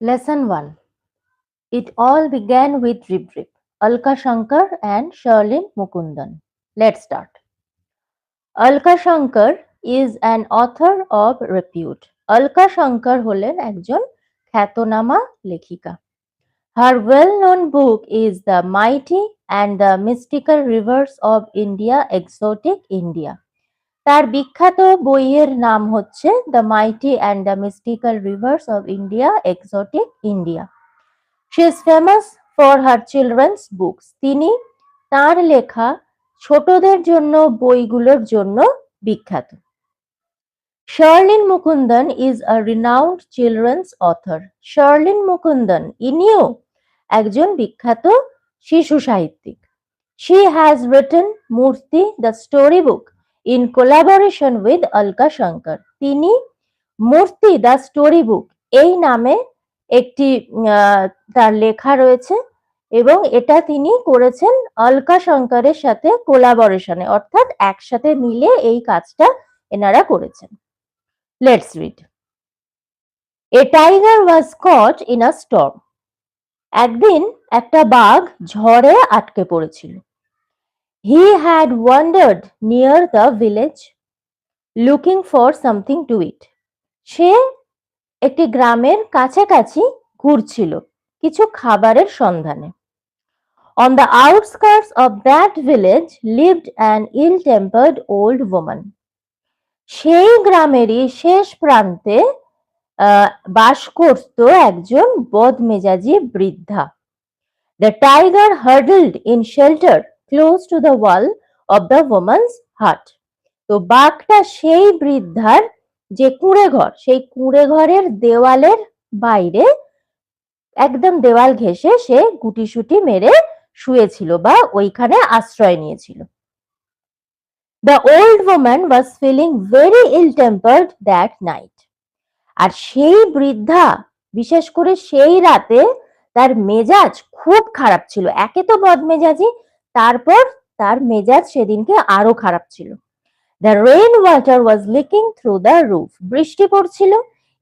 Lesson 1. It all began with Drip Drip, Alka Shankar and Sherlyn Mukundan. Let's start. Alka Shankar is an author of repute. Alka Shankar হলেন একজন খ্যাতনামা লেখিকা। Her well-known book is The Mighty and the Mystical Rivers of India, Exotic India. তার বিখ্যাত বইয়ের নাম হচ্ছে The Mighty and the Mystical Rivers of India, Exotic India. She is famous for her children's books. তিনি তার লেখা ছোটদের জন্য বইগুলোর জন্য বিখ্যাত। Sherlyn Mukundan is a renowned children's author. Sherlyn Mukundan ইনিও একজন বিখ্যাত শিশু সাহিত্যিক। She has written Murti the storybook in collaboration with Alka Shankar. তিনি মূর্তি দ্য স্টোরি বুক এই নামে একটি তার লেখা রয়েছে এবং এটা তিনি করেছেন অলকা শঙ্করের সাথে কোলাবোরেশনে, অর্থাৎ একসাথে মিলে এই কাজটা এনারা করেছেন। Let's read. A tiger was caught in a storm. একদিন একটা বাঘ ঝড়ে আটকে পড়েছিল। He had wandered near the village looking for something to eat. সে একটি গ্রামের কাছাকাছি ঘুরছিল কিছু খাবারের সন্ধানে। On the outskirts of that village lived an ill-tempered old woman. সেই গ্রামেরই শেষ প্রান্তে বাস করত একজন বদমেজাজি বৃদ্ধা। The tiger huddled in shelter close to the wall of the woman's hut. তো বাঘটা সেই বৃদ্ধার যে কুঁড়ে ঘর, সেই কুঁড়ে ঘরের দেওয়ালের বাইরে একদম দেওয়াল ঘেঁষে সে গুটিসুটি মেরে শুয়েছিল বা ওইখানে আশ্রয় নিয়েছিল। The old woman was feeling very ill-tempered that night. আর সেই বৃদ্ধা বিশেষ করে সেই রাতে তার মেজাজ খুব খারাপ ছিল। একে তো বদমেজাজি, তারপর তার মেজাজ সেদিনকে আরো খারাপ ছিল। The rain water was leaking through the roof. বৃষ্টি পড়ছিল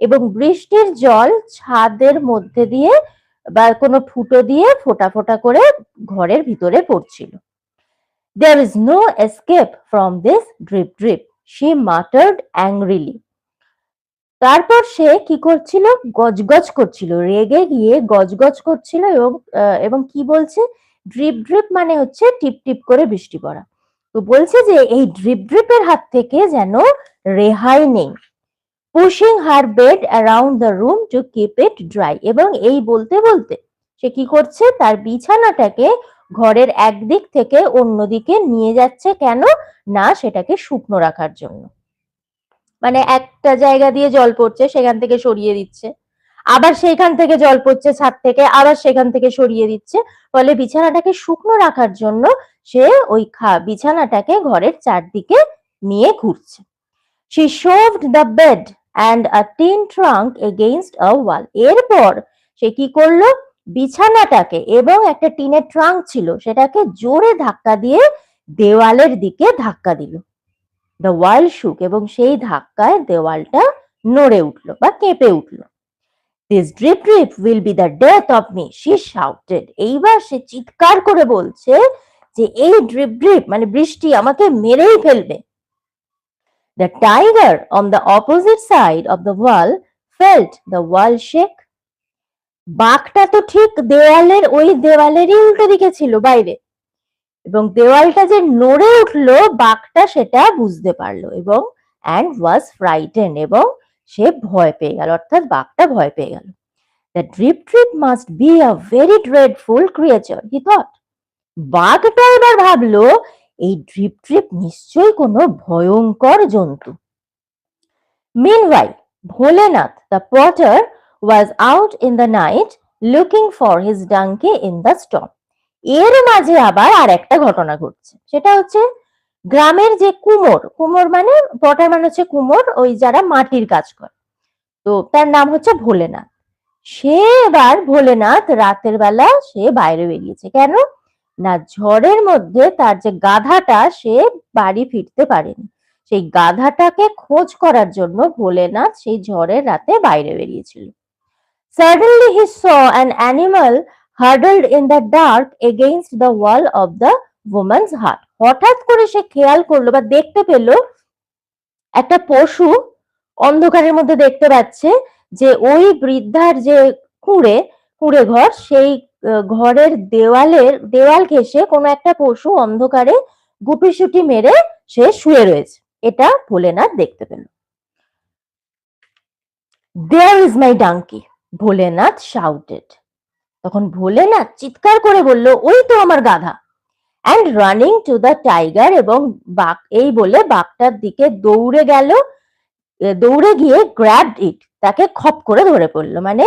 এবং বৃষ্টির জল ছাদের মধ্যে দিয়ে বা কোনো ফুটো দিয়ে ফোঁটা ফোঁটা করে ঘরের ভিতরে পড়ছিল। There is no escape from this drip drip, she muttered angrily. তারপর সে কি করছিল, গজগজ করছিল, রেগে গিয়ে গজগজ করছিল এবং কি বলছে, ড্রিপ ড্রিপ মানে হচ্ছে টিপ টিপ করে বৃষ্টি পড়া। তো বলছে যে এই ড্রিপ ড্রিপের হাত থেকে যেন রেহাই নেই। Pushing her bed around the room to keep it dry. এবং এই বলতে বলতে সে কি করছে, তার বিছানাটাকে ঘরের একদিক থেকে অন্যদিকে নিয়ে যাচ্ছে। কেন না, সেটাকে শুকনো রাখার জন্য। মানে একটা জায়গা দিয়ে জল পড়ছে, সেখান থেকে সরিয়ে দিচ্ছে, আবার সেইখান থেকে জল পড়ছে ছাদ থেকে, আবার সেখান থেকে সরিয়ে দিচ্ছে। ফলে বিছানাটাকে শুকনো রাখার জন্য সে ওই বিছানাটাকে ঘরের চারদিকে নিয়ে ঘুরছে। She shoved the bed and a tin trunk against a wall. এরপর সে কি করলো, বিছানাটাকে এবং একটা টিনের ট্রাঙ্ক ছিল সেটাকে জোরে ধাক্কা দিয়ে দেওয়ালের দিকে ধাক্কা দিল। The wall shook, এবং সেই ধাক্কায় দেওয়ালটা নড়ে উঠলো বা কেঁপে উঠলো। This drip drip will be the death of me, she shouted. এইবার সে চিৎকার করে বলছে যে এই ড্রিপ ড্রিপ মানে বৃষ্টি আমাকে মেরেই ফেলবে। The tiger on the opposite side of the wall felt the wall shake. বাঘটা তো ঠিক দেওয়ালেরই উল্টো দিকে ছিল বাইরে, এবং দেওয়ালটা যে নড়ে উঠলো বাঘটা সেটা বুঝতে পারলো এবং and was frightened, এবং সে ভয় পেয়ে গেল, অর্থাৎ বাঘটা ভয় পেয়ে গেল। The drip drip must be a very dreadful creature, he thought. বাঘটা এবার ভাবলো এই ড্রিপ ড্রিপ নিশ্চয়ই কোনো ভয়ঙ্কর জন্তু। Meanwhile, Bholenath the potter was out in the night looking for his donkey in the storm. এর মাঝে আবার আর একটা ঘটনা ঘটছে, সেটা হচ্ছে গ্রামের যে কুমোর মানে পটার মানে হচ্ছে কুমোর, ওই যারা মাটির কাজ করে, তো তার নাম হচ্ছে ভোলেনাথ। সে এবার ভোলেনাথ রাতের বেলা সে বাইরে বেরিয়েছে। কেন না ঝড়ের মধ্যে তার যে গাধাটা সে বাড়ি ফিরতে পারেনি। সেই গাধাটাকে খোঁজ করার জন্য ভোলেনাথ সেই ঝড়ের রাতে বাইরে বেরিয়েছিল। Suddenly he saw an animal huddled in the dark against the wall of the woman's hut. হঠাৎ করে সে খেয়াল করলো বা দেখতে পেল একটা পশু অন্ধকারের মধ্যে দেখতে পাচ্ছে যে ওই বৃদ্ধার যে কুঁড়ে ঘর সেই ঘরের দেওয়াল ঘেঁষে কোনো একটা পশু অন্ধকারে গুপিসুটি মেরে সে শুয়ে রয়েছে। এটা ভোলেনাথ দেখতে পেল। There is my donkey, Bholenath shouted. তখন ভোলেনাথ চিৎকার করে বলল, ওই তো আমার গাধা। And running to the tiger, এবং বাঘ এই বলে বাঘটার দিকে দৌড়ে গিয়ে grabbed it, তাকে খপ করে ধরে পড়লো। মানে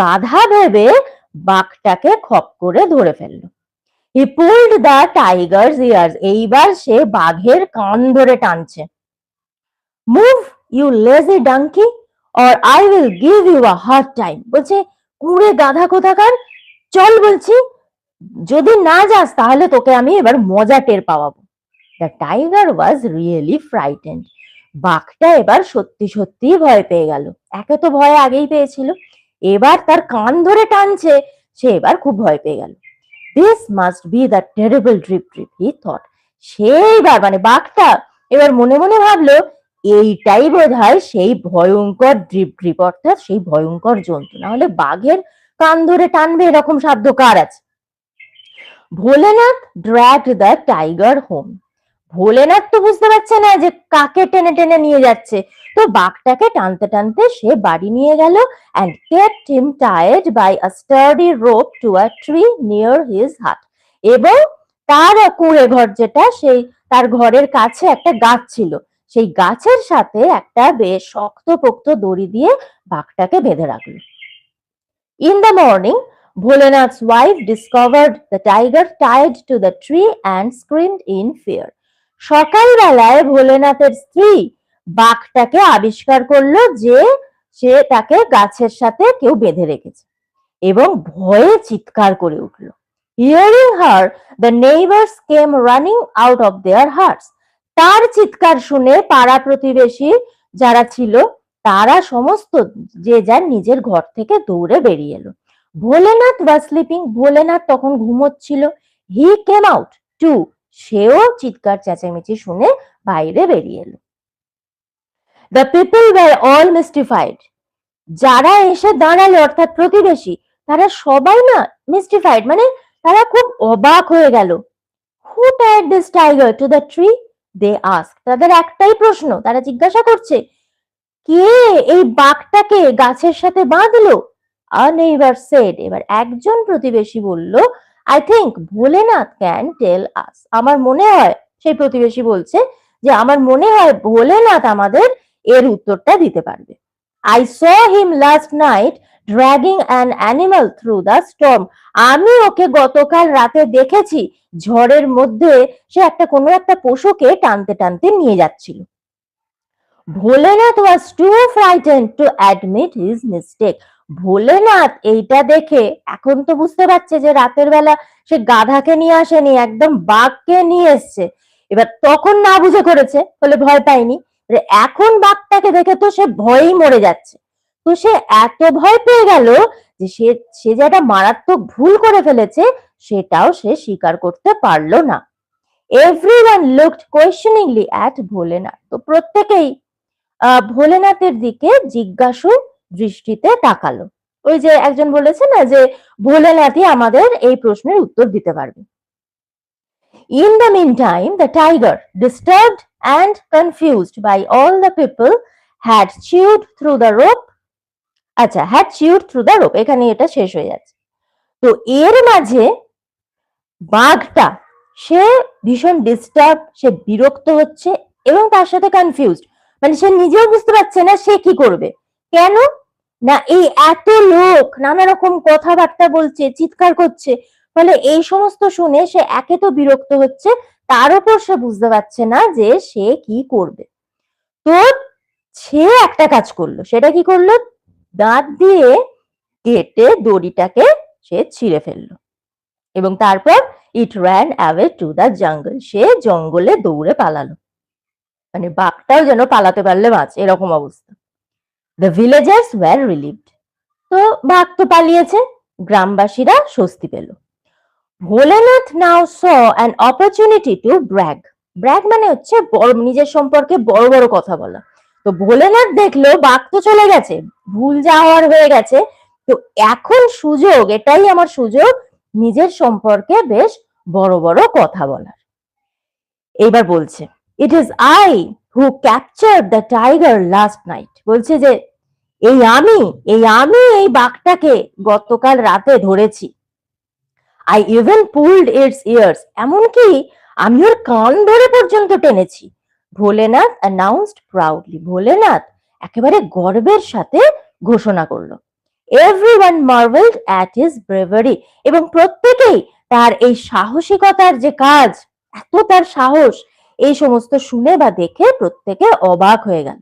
গাধা ভেবে বাঘটাকে খপ করে ধরে ফেললো। He pulled the tiger's ears, এইবার সে বাঘের কান ধরে টানছে। Move, you lazy donkey, or I will give you a hard time, বলছে কুঁড়ে গাধা কোথাকার, চল বলছি, যদি না যাস তাহলে তোকে আমি এবার মজা টের পাওয়াবো। The tiger was really frightened. বাঘটা এবার সত্যি সত্যি ভয় পেয়ে গেল। একে তো ভয় আগেই পেয়েছিল, এবার তার কান ধরে টানছে, সে এবার খুব ভয় পেয়ে গেল। This must be the terrible Drip Drip, he thought. সেইবার মানে বাঘটা এবার মনে মনে ভাবলো, এইটাই বোধহয় সেই ভয়ঙ্কর ড্রিপ ড্রিপ, অর্থাৎ সেই ভয়ঙ্কর জন্তু। না হলে বাঘের কান ধরে টানবে এরকম সাধ্য কার আছে? Bholenath dragged the tiger home. Bholenath তো বুঝতে পারছে না যে কাকে টেনে টেনে নিয়ে যাচ্ছে, তো বাঘটাকে টানতে টানতে সে বাড়ি নিয়ে গেল and kept him tied by a sturdy rope to a tree near his hut. এবং তার কুঁড়ে ঘর যেটা, সেই তার ঘরের কাছে একটা গাছ ছিল, সেই গাছের সাথে একটা বেশ শক্তপোক্ত দড়ি দিয়ে বাঘটাকে বেঁধে রাখলো। In the morning, Bholenath's wife discovered the tiger tied to the tree and screamed in fear. সকালবেলায় ভোলেনাথের স্ত্রী বাঘটাকে আবিষ্কার করলো যে সে তাকে গাছের সাথে কেউ বেঁধে রেখেছে এবং ভয়ে চিৎকার করে উঠলো। Hearing her, the neighbors came running out of their huts. তার চিৎকার শুনে পাড়া প্রতিবেশী যারা ছিল তারা সমস্ত যে যার নিজের ঘর থেকে দৌড়ে বেরিয়ে এলো। ভোলেনাথ was sleeping, ভোলেনাথ তখন ঘুমোচ্ছিল। He came out too, সেও চিৎকার চেঁচামেচি শুনে বাইরে বেরিয়ে এলো। The people were all mystified. যারা এসে দাঁড়ালো অর্থাৎ প্রতিবেশী, তারা সবাই না mystified, মানে তারা খুব অবাক হয়ে গেল। Who tied this tiger to the tree? They asked. তাদের একটাই প্রশ্ন, তারা জিজ্ঞাসা করছে, কে এই বাঘটাকে গাছের সাথে বাঁধলো? A neighbor said. এবার একজন প্রতিবেশী বলল, I think Bholenath can tell us. আমার মনে হয়, সেই প্রতিবেশী বলছে যে আমার মনে হয় ভোলেনাথ আমাদের এর উত্তরটা দিতে পারবে। I saw him last night dragging an animal through the storm. আমি ওকে গতকাল রাতে দেখেছি ঝড়ের মধ্যে সে কোনো একটা পশুকে টানতে টানতে নিয়ে যাচ্ছিল। Bholenath was too frightened to admit his mistake. Bholenath এইটা দেখে এখন তো বুঝতে পারছে যে রাতের বেলা সে গাধাকে নিয়ে আসেনি, একদম বাঘকে নিয়ে এসছে। এবার তখন না বুঝে করেছে, ফলে ভয় পায়নি। এখন বাঘটাকে দেখে তো সে ভয়েই মরে যাচ্ছে। তো সে এত ভয় পেয়ে গেল যে সে যে একটা মারাত্মক ভুল করে ফেলেছে সেটাও সে স্বীকার করতে পারলো না। Everyone looked questioningly at Bholenath. তো প্রত্যেকেই ভোলেনাথের দিকে জিজ্ঞাসু দৃষ্টিতে তাকালো। ওই যে একজন বলেছে না যে ভোলেনাথই আমাদের এই প্রশ্নের উত্তর দিতে পারবে। In the meantime, the tiger, disturbed and confused by all the people, had chewed through the rope. আচ্ছা, had chewed through the rope, এখানে এটা শেষ হয়ে যাচ্ছে। তো এর মাঝে বাঘটা সে ভীষণ ডিস্টার্ব, সে বিরক্ত হচ্ছে এবং তার সাথে কনফিউজড, মানে সে নিজেও বুঝতে পারছে না সে কি করবে। কেন না, এই এত লোক নানা রকম কথাবার্তা বলছে, চিৎকার করছে, ফলে এই সমস্ত শুনে সে একে তো বিরক্ত হচ্ছে, তার উপর সে বুঝতে পারছে না যে সে কি করবে। তো সে একটা কাজ করলো, সেটা কি করলো, দাঁত দিয়ে কেটে দড়িটাকে সে ছিঁড়ে ফেললো এবং তারপর ইট ran away to the jungle. সে জঙ্গলে দৌড়ে পালালো। মানে বাঘটাও যেন পালাতে পারলে বাঁচে, এরকম অবস্থা। The villagers were relieved. তো বাঘ তো পালিয়েছে, গ্রামবাসীরা স্বস্তি পেল। Bholenath now saw an opportunity to brag. Brag মানে হচ্ছে নিজের সম্পর্কে বড় বড় কথা বলা। তো ভোলেনাথ দেখলো বাঘ তো চলে গেছে, ভুল যাওয়ার হয়ে গেছে, তো এখন সুযোগ, এটাই আমার সুযোগ নিজের সম্পর্কে বেশ বড় বড় কথা বলার। এইবার বলছে, it is I who captured the tiger last night. বলছে যে আমি এই বাঘটাকে গতকাল রাতে ধরেছি। I even pulled its ears. এমনকি আমি ওর কান ধরে পর্যন্ত টেনেছি। Bholenath announced proudly. ভোলেনাথ একেবারে গর্বের সাথে ঘোষণা করলো। Everyone marveled at his bravery. এবং প্রত্যেকেই তার এই সাহসিকতার যে কাজ, এত তার সাহস, এই সমস্ত শুনে বা দেখে প্রত্যেকে অবাক হয়ে গেল।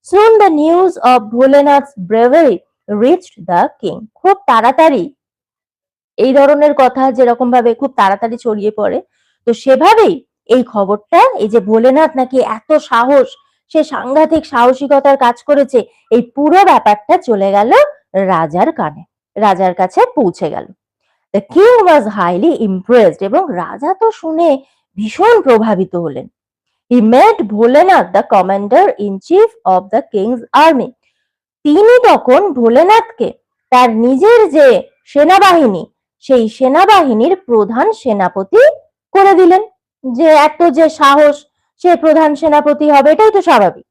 Soon the news of Bholenath's bravery reached the king. খুব তাড়াতাড়ি এই ধরনের কথা যেরকম ভাবে খুব তাড়াতাড়ি ছড়িয়ে পড়ে, তো সেভাবেই এই খবরটা, এই যে ভোলেনাথ নাকি এত সাহস, সে সাংঘাতিক সাহসিকতার কাজ করেছে, এই পুরো ব্যাপারটা চলে গেল রাজার কানে, রাজার কাছে পৌঁছে গেল। The king was highly impressed. এবং রাজা তো শুনে ভীষণ প্রভাবিত হলেন। He made Bholenath the commander in chief of the king's army. তিনি তখন ভোলেনাথকে তার নিজের যে সেনাবাহিনী, সেই সেনাবাহিনীর প্রধান সেনাপতি করে দিলেন। যে এত যে সাহস, সে প্রধান সেনাপতি হবে, এটাই তো স্বাভাবিক।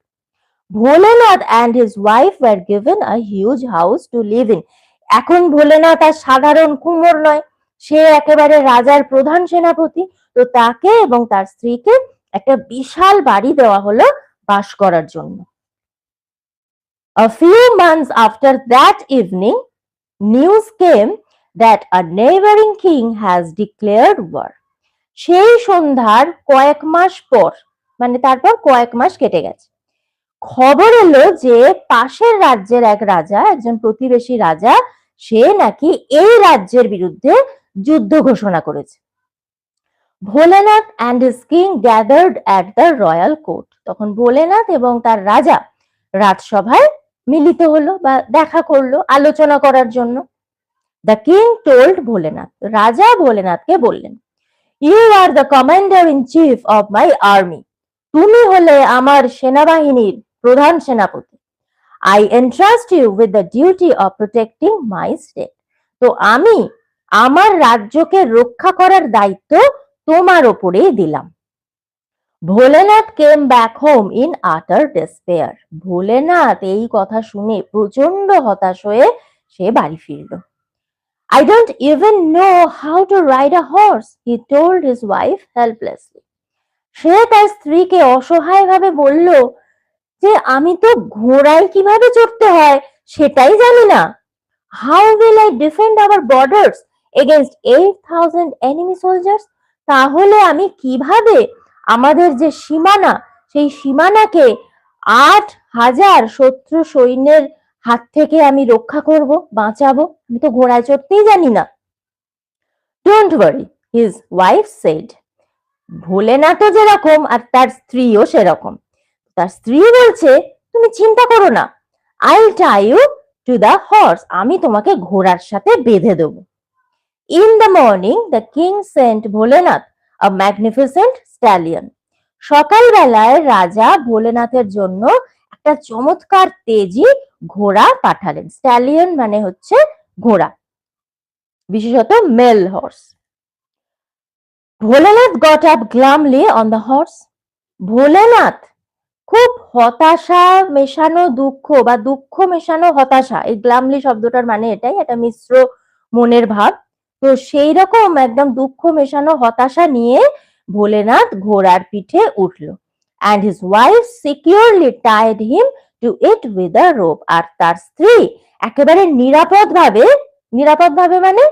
Bholenath and his wife were given a huge house to live in. এখন ভোলেনাথ আর সাধারণ কুমোর নয়, সে একেবারে রাজার প্রধান সেনাপতি। তো তাকে এবং তার স্ত্রীকে একটা বিশাল বাড়ি দেওয়া হলো বাস করার জন্য। A few months after that evening, news came that a neighboring king has declared war. সেই সন্ধ্যার কয়েক মাস পর, মানে তারপর কয়েক মাস কেটে গেছে, খবর এলো যে পাশের রাজ্যের এক রাজা, একজন প্রতিবেশী রাজা, সে নাকি এই রাজ্যের বিরুদ্ধে যুদ্ধ ঘোষণা করেছে। Bholenath and his king gathered at the royal court. তখন ভোলেনাথ এবং তার রাজা রাজসভায় মিলিত হলো বা দেখা করলো আলোচনা করার জন্য। The king told ভোলেনাথ, রাজা ভোলেনাথকে বললেন, You are the commander in chief of my army. তুমি হলে আমার সেনাবাহিনীর প্রধান সেনাপতি। I entrust you with the duty of protecting my state. তো আমি আমার রাজ্যকে রক্ষা করার দায়িত্ব তোমার ওপরেই দিলাম। Bholenath came back home in আটার ডেসপেয়ার। ভোলেনাথ এই কথা শুনে প্রচন্ড হতাশ হয়ে সে বাড়ি ফিরল। I don't even know how to ride a horse, he told his wife helplessly. সে তার স্ত্রীকে অসহায়ভাবে বলল যে আমি তো ঘোড়ায় কিভাবে চড়তে হয় সেটাই জানি না। How will I defend our borders against 8,000 enemy soldiers? তাহলে আমি কিভাবে আমাদের যে সীমানা, সেই সীমানাকে 8,000 শত্রু সৈন্যের হাত থেকে আমি রক্ষা করব, বাঁচাবো? আমি তো ঘোড়ায় চড়তেই জানি না। Don't worry, his wife said. ভোলেনাথও যেরকম আর তার স্ত্রীও সেরকম। তার স্ত্রী বলছে, তুমি চিন্তা করো না, I'll tie you to the horse. আমি তোমাকে ঘোড়ার সাথে বেঁধে দেব। In the morning, the king sent Bholenath a magnificent stallion. সকালবেলায় রাজা ভোলেনাথের জন্য একটা চমৎকার তেজি ঘোড়া পাঠালেন। স্ট্যালিয়ন মানে হচ্ছে ঘোড়া, বিশেষত male horse. Bholenath got up glumly on the horse. Bholenath খুব হতাশা মেশানো দুঃখ বা দুঃখ মেশানো হতাশা, এই গ্লামলি শব্দটার মানে এটাই, একটা মিশ্র মনের ভাব। তো সেই রকম একদম দুঃখ মেশানো হতাশা নিয়ে ভোলেনাথ ঘোড়ার পিঠে উঠলো। And his wife securely tied him to it with a rope. আর তার স্ত্রী একেবারে নিরাপদ ভাবে মানে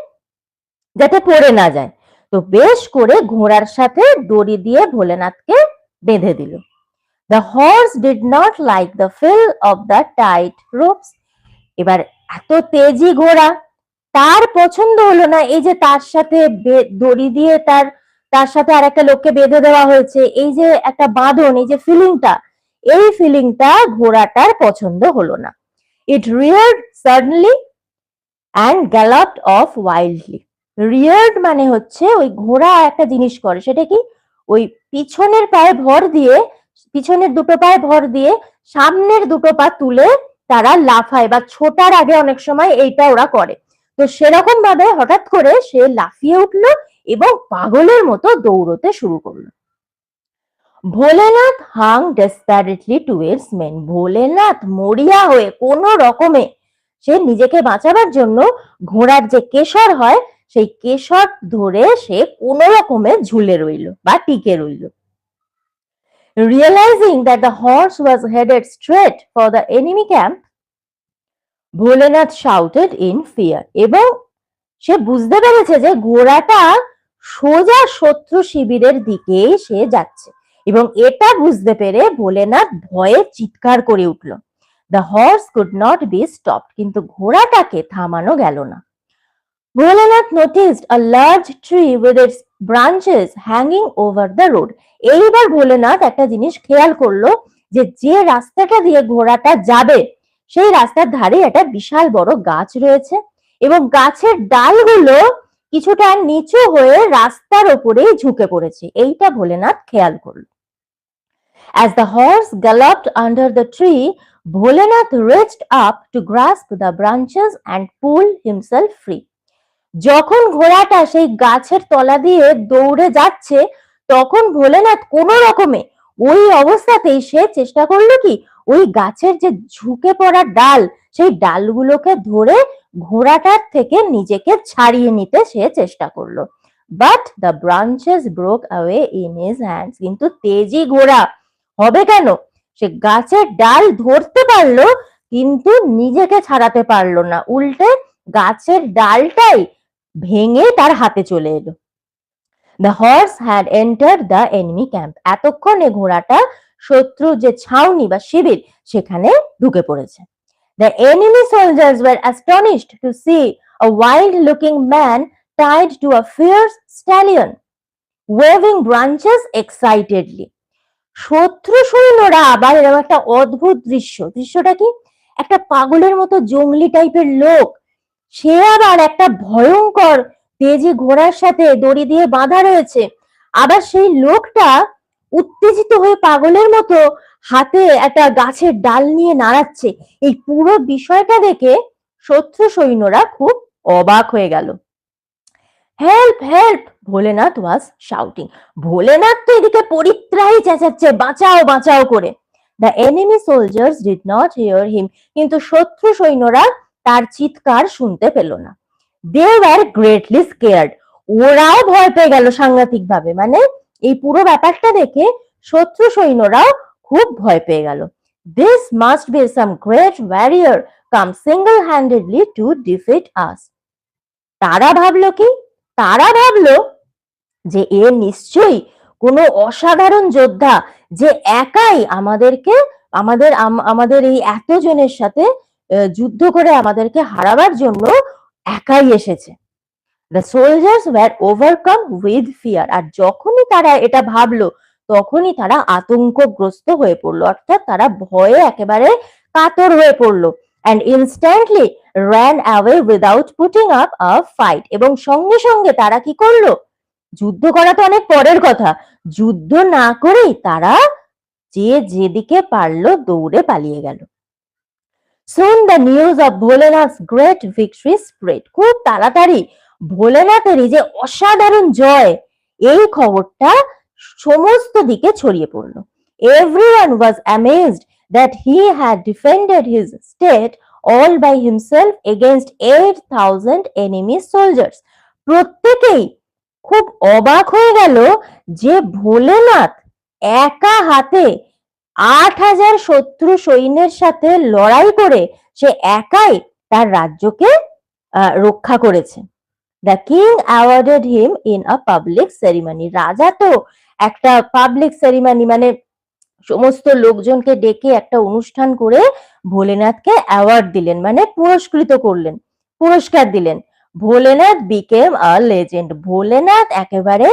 যাতে পড়ে না যায়, তো বেশ করে ঘোড়ার সাথে দড়ি দিয়ে ভোলেনাথকে বেঁধে দিল। The horse did not like the feel of the tight ropes. এবার এত তেজি ঘোড়া, তার পছন্দ হলো না এই যে তার সাথে দড়ি দিয়ে তার সাথে আর একটা লোককে বেঁধে দেওয়া হয়েছে, এই যে একটা বাঁধন, এই যে ফিলিংটা ঘোড়াটার পছন্দ হলো না। It reared suddenly and galloped off wildly. Reared মানে হচ্ছে ওই ঘোড়া একটা জিনিস করে, সেটা কি, ওই পিছনের দুটো পায়ে ভর দিয়ে সামনের দুটো পা তুলে তারা লাফায় বা ছোটার আগে অনেক সময় এইটা ওরা করে। তো সেরকম ভাবে হঠাৎ করে সে লাফিয়ে উঠলো এবং পাগলের মতো দৌড়তে শুরু করলো। Bholenath hung desperately to its mane. Bholenath মরিয়া হয়ে কোনো রকমে সে নিজেকে বাঁচাবার জন্য ঘোড়ার যে কেশর হয় সেই কেশর ধরে সে কোনো রকমে ঝুলে রইল বা টিকে রইল। Realizing that the horse was headed straight for the enemy camp, Bholenath shouted in fear. এবং সে বুঝতে পেরেছে যে ঘোড়াটা সোজা শত্রু শিবিরের দিকেই সে যাচ্ছে, এবং এটা বুঝতে পেরে ভোলেনাথ ভয়ে চিৎকার করে উঠল। The horse could not be stopped, কিন্তু ঘোড়াটাকে থামানো গেল না। Bholenath noticed a large tree with its branches hanging over the road. এইবার ভোলেনাথ একটা জিনিস খেয়াল করলো যে রাস্তাটা দিয়ে ঘোড়াটা যাবে সেই রাস্তার ধারে একটা বিশাল বড় গাছ রয়েছে এবং গাছের ডালগুলো কিছুটা নিচু হয়ে রাস্তার উপরেই ঝুঁকে পড়েছে, এইটা ভোলেনাথ খেয়াল করলো। As the horse galloped under the tree, Bholenath reached up to grasp the branches and pull himself free. যখন ঘোড়াটা সেই গাছের তলা দিয়ে দৌড়ে যাচ্ছে তখন ভোলেনাথ কোন রকমে ওই অবস্থাতেই সে চেষ্টা করলো কি ওই গাছের যে ঝুঁকে পড়া ডাল সেই ডালগুলোকে ধরে ঘোড়াটার থেকে নিজেকে ছাড়িয়ে নিতে সে চেষ্টা করলো। But the branches broke away in his hands. কিন্তু তেজি ঘোড়া হবে কেন, সে গাছের ডাল ধরতে পারলো কিন্তু নিজেকে ছাড়াতে পারলো না, উল্টে গাছের ডালটাই ভেঙে তার হাতে চলে এলো। The horse had entered the enemy camp. এতক্ষণে ঘোড়াটা শত্রু যে ছাউনি বা শিবির সেখানে ঢুকে পড়েছে। The enemy soldiers were astonished to see a wild-looking man tied to a fierce stallion, waving branches excitedly. শত্রু সৈন্যরা আবার এরকম একটা অদ্ভুত দৃশ্যটা কি, একটা পাগলের মতো জঙ্গলি টাইপের লোক, সে আবার একটা ভয়ঙ্কর তেজি ঘোড়ার সাথে দড়ি দিয়ে বাঁধা রয়েছে, আবার সেই লোকটা উত্তেজিত হয়ে পাগলের মতো হাতে একটা গাছের ডাল নিয়ে নাড়াচ্ছে। এই পুরো বিষয়টা দেখে শত্রু সৈন্যরা খুব অবাক হয়ে গেল। Help help, Bholenath was shouting. Bholenath তো এদিকে পরিত্রাহি চেঁচাচ্ছে, বাঁচাও বাঁচাও করে। The enemy soldiers did not hear him, কিন্তু শত্রু সৈন্যরা তার চিৎকার শুনতে পেল না। দে ওয়ার গ্রেটলি স্কেয়ার্ড, ওরাও ভয় পেয়ে গেল সাংঘাতিক ভাবে, মানে এই পুরো ব্যাপারটা দেখে শত্রু সৈন্যরাও খুব ভয় পেয়ে গেল। This must be some great warrior come single handedly to defeat us. তারা ভাবলো যে এ নিশ্চয়ই কোনো অসাধারণ যোদ্ধা যে একাই আমাদের এই এতজনের সাথে যুদ্ধ করে আমাদেরকে হারাবার জন্য একাই এসেছে। The soldiers were overcome with fear. আর যখনই তারা এটা ভাবলো তখনই তারা আতঙ্কগ্রস্ত হয়ে পড়লো, অর্থাৎ তারা ভয়ে একেবারে কাতর হয়ে পড়লো। And instantly ran away without putting up a fight. এবং সঙ্গে সঙ্গে তারা কি করলো, যুদ্ধ করা তো অনেক পরের কথা, যুদ্ধ না করেই তারা যেদিকে পারলো দৌড়ে পালিয়ে গেল। Soon the news of Bholenath's great victory spread. খুব তাড়াতাড়ি ভোলেনাথের যে অসাধারণ জয় এই খবরটা সমস্ত দিকে ছড়িয়ে পড়লো। Everyone was amazed that he had defended his state all by himself against 8,000 enemy soldiers. প্রত্যেকেই খুব অবাক হয়ে গেল যে ভোলেনাথ একা হাতে 8,000 শত্রু সৈন্যের সাথে লড়াই করে সে একাই তার রাজ্যকে রক্ষা করেছে। The king awarded him in a public ceremony. রাজা তো একটা পাবলিক সেরিমনি মানে সমস্ত লোকজনকে ডেকে একটা অনুষ্ঠান করে ভোলেনাথকে অ্যাওয়ার্ড দিলেন, মানে পুরস্কার দিলেন। Bholenath became a legend. Bholenath একেবারে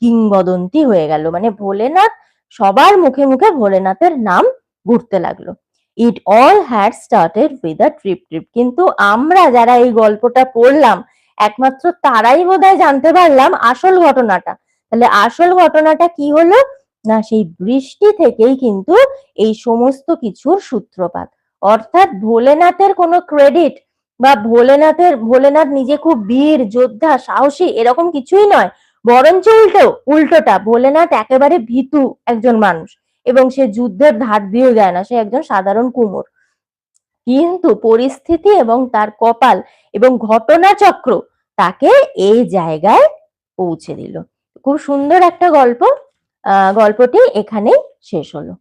কিংবদন্তি হয়ে গেল, মানে ভোলেনাথ সবার মুখে মুখে ভোলেনাথের নাম ঘুরতে লাগলো। It all had started with a trip trip. কিন্তু আমরা যারা এই গল্পটা পড়লাম একমাত্র তারাই বোধহয় জানতে পারলাম আসল ঘটনাটা। তাহলে আসল ঘটনাটা কি হলো না, সেই বৃষ্টি থেকেই কিন্তু এই সমস্ত কিছুর সূত্রপাত। অর্থাৎ ভোলেনাথের কোনো ক্রেডিট বা ভোলেনাথ নিজে খুব বীর যোদ্ধা সাহসী এরকম কিছুই নয়, বরঞ্চ উল্টোটা ভোলেনাথ একেবারে ভীতু একজন মানুষ এবং সে যুদ্ধের ধার দিয়েও যায় না, সে একজন সাধারণ কুমোর। কিন্তু পরিস্থিতি এবং তার কপাল এবং ঘটনাচক্র তাকে এই জায়গায় পৌঁছে দিল। খুব সুন্দর একটা গল্প। গল্পটি এখানেই শেষ হলো।